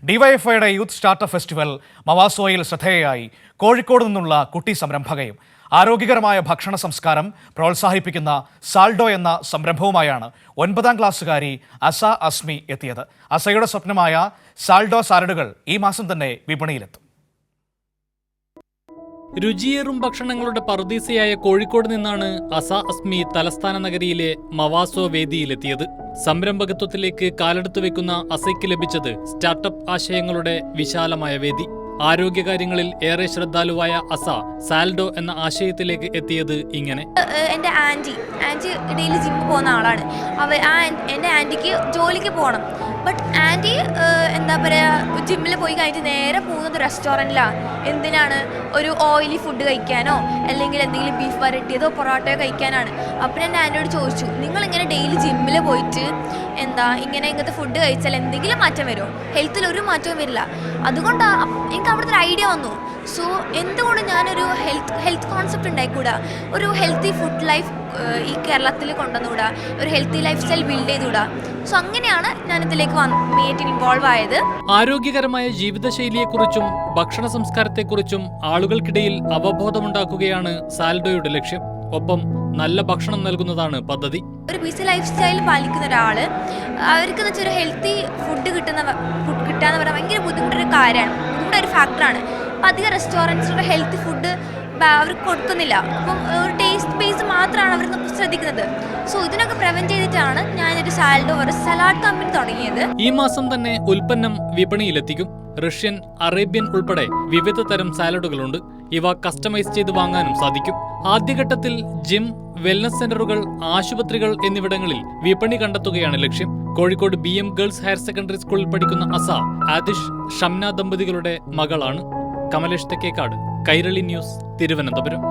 ഡിവൈഎഫ്ഐയുടെ youth startup festival മവാസോയിൽ ശ്രദ്ധേയയായി Kozhikode നിന്നുള്ള കുട്ടി സംരംഭകയും ആരോഗ്യകരമായ ഭക്ഷണ സംസ്കാരം പ്രോത്സാഹിപ്പിക്കുന്ന സാൽഡോ എന്ന സംരംഭവുമായാണ് 9ാം ക്ലാസ്സുകാരി അസ അസ്മി എത്തിയത്. അസയുടെ സ്വപ്നമായ സാൽഡോ സാലഡുകൾ ഈ മാസം തന്നെ വിപണിയിലെത്തും. രുചിയേറും ഭക്ഷണങ്ങളുടെ പറുദീസയായ കോഴിക്കോട് നിന്നാണ് അസ അസ്മി തലസ്ഥാന നഗരിയിലെ മവാസോ വേദിയിലെത്തിയത്. സംരംഭകത്വത്തിലേക്ക് കാലെടുത്തു വെക്കുന്ന അസയ്ക്ക് ലഭിച്ചത് സ്റ്റാർട്ടപ്പ് ആശയങ്ങളുടെ വിശാലമായ വേദി. ആരോഗ്യകാര്യങ്ങളിൽ ഏറെ ശ്രദ്ധാലുവായ അസ സാൽഡോ എന്ന ആശയത്തിലേക്ക് എത്തിയത് ഇങ്ങനെ. എൻ്റെ ആൻറ്റി ഡെയിലി ജിമ്മിൽ പോകുന്ന ആളാണ്. എൻ്റെ ആൻറ്റിക്ക് ജോലിക്ക് പോകണം. ബട്ട് ആൻറ്റി എന്താ പറയുക, ജിമ്മിൽ പോയി കഴിഞ്ഞിട്ട് നേരെ പോകുന്നത് റെസ്റ്റോറൻറ്റിലാണ്. എന്തിനാണ്? ഒരു ഓയിലി ഫുഡ് കഴിക്കാനോ അല്ലെങ്കിൽ എന്തെങ്കിലും ബീഫ് വരട്ടിയതോ പൊറോട്ടയോ കഴിക്കാനാണ്. അപ്പോൾ ഞാൻ ആൻറ്റിയോട് ചോദിച്ചു, നിങ്ങളിങ്ങനെ ഡെയിലി ജിമ്മിൽ പോയിട്ട് ഇങ്ങനത്തെ ഫുഡ് കഴിച്ചാൽ എന്തെങ്കിലും മാറ്റം വരുമോ? ഹെൽത്തിൽ ഒരു മാറ്റവും വരില്ല. അതുകൊണ്ടാണ് എനിക്ക് അവിടുത്തെ ഒരു ഐഡിയ വന്നു. സോ എന്തുകൊണ്ട് ഞാനൊരു ഹെൽത്ത് കോൺസെപ്റ്റ് ഉണ്ടായിക്കൂടാ, ഒരു ഹെൽത്തി ഫുഡ് ലൈഫ് ഈ കേരളത്തിൽ കൊണ്ടുവന്നുകൂടാ, ഒരു ഹെൽത്തി ലൈഫ് സ്റ്റൈൽ ബിൽഡ് ചെയ്തുകൂടാ. സോ അങ്ങനെയാണ് ഞാനിതിലേക്ക് മെയിനായിട്ട് ഇൻവോൾവ് ആയത്. ആരോഗ്യകരമായ ജീവിതശൈലിയെക്കുറിച്ചും ഭക്ഷണ സംസ്കാരത്തെക്കുറിച്ചും ആളുകൾക്കിടയിൽ അവബോധമുണ്ടാക്കുകയാണ് സാൽഡോയുടെ ലക്ഷ്യം. ഒപ്പം നല്ല ഭക്ഷണം നൽകുന്നതാണ് പദ്ധതി. ഒരു ബിസി ലൈഫ് സ്റ്റൈൽ പാലിക്കുന്ന ഒരാൾ, അവർക്ക് വെച്ചാൽ ഒരു ഹെൽത്തി ഫുഡ് കിട്ടാന്ന് പറയാൻ ഭയങ്കര ബുദ്ധിമുട്ടൊരു കാര്യമാണ്, ബുദ്ധിമുട്ടൊരു ഫാക്ടറാണ്. അപ്പം അധികം റെസ്റ്റോറൻറ്റ്സിലൂടെ ഹെൽത്തി ഫുഡ് അവർക്ക് കൊടുക്കുന്നില്ല. അപ്പം ഒരു ടേസ്റ്റ് ബേസ് മാത്രമാണ് അവർ ശ്രദ്ധിക്കുന്നത്. സോ ഇതിനൊക്കെ പ്രിവെന്റ് ചെയ്തിട്ടാണ് ഞാനൊരു സാലഡോ ഒരു സലാഡ് കമ്പനി തുടങ്ങിയത്. ഈ മാസം തന്നെ ഉൽപ്പന്നം വിപണിയിലെത്തിക്കും. റഷ്യൻ, അറേബ്യൻ ഉൾപ്പെടെ വിവിധ തരം സാലഡുകളുണ്ട്. ഇവ കസ്റ്റമൈസ് ചെയ്ത് വാങ്ങാനും സാധിക്കും. ആദ്യഘട്ടത്തിൽ ജിം, വെൽനസ് സെന്ററുകൾ, ആശുപത്രികൾ എന്നിവിടങ്ങളിൽ വിപണി കണ്ടെത്തുകയാണ് ലക്ഷ്യം. Kozhikode BM girls higher secondary സ്കൂളിൽ പഠിക്കുന്ന അസ ആദിഷ്, ഷംന ദമ്പതികളുടെ മകളാണ്. കമലേഷ് തെക്കേക്കാട്, കൈരളി ന്യൂസ്, തിരുവനന്തപുരം.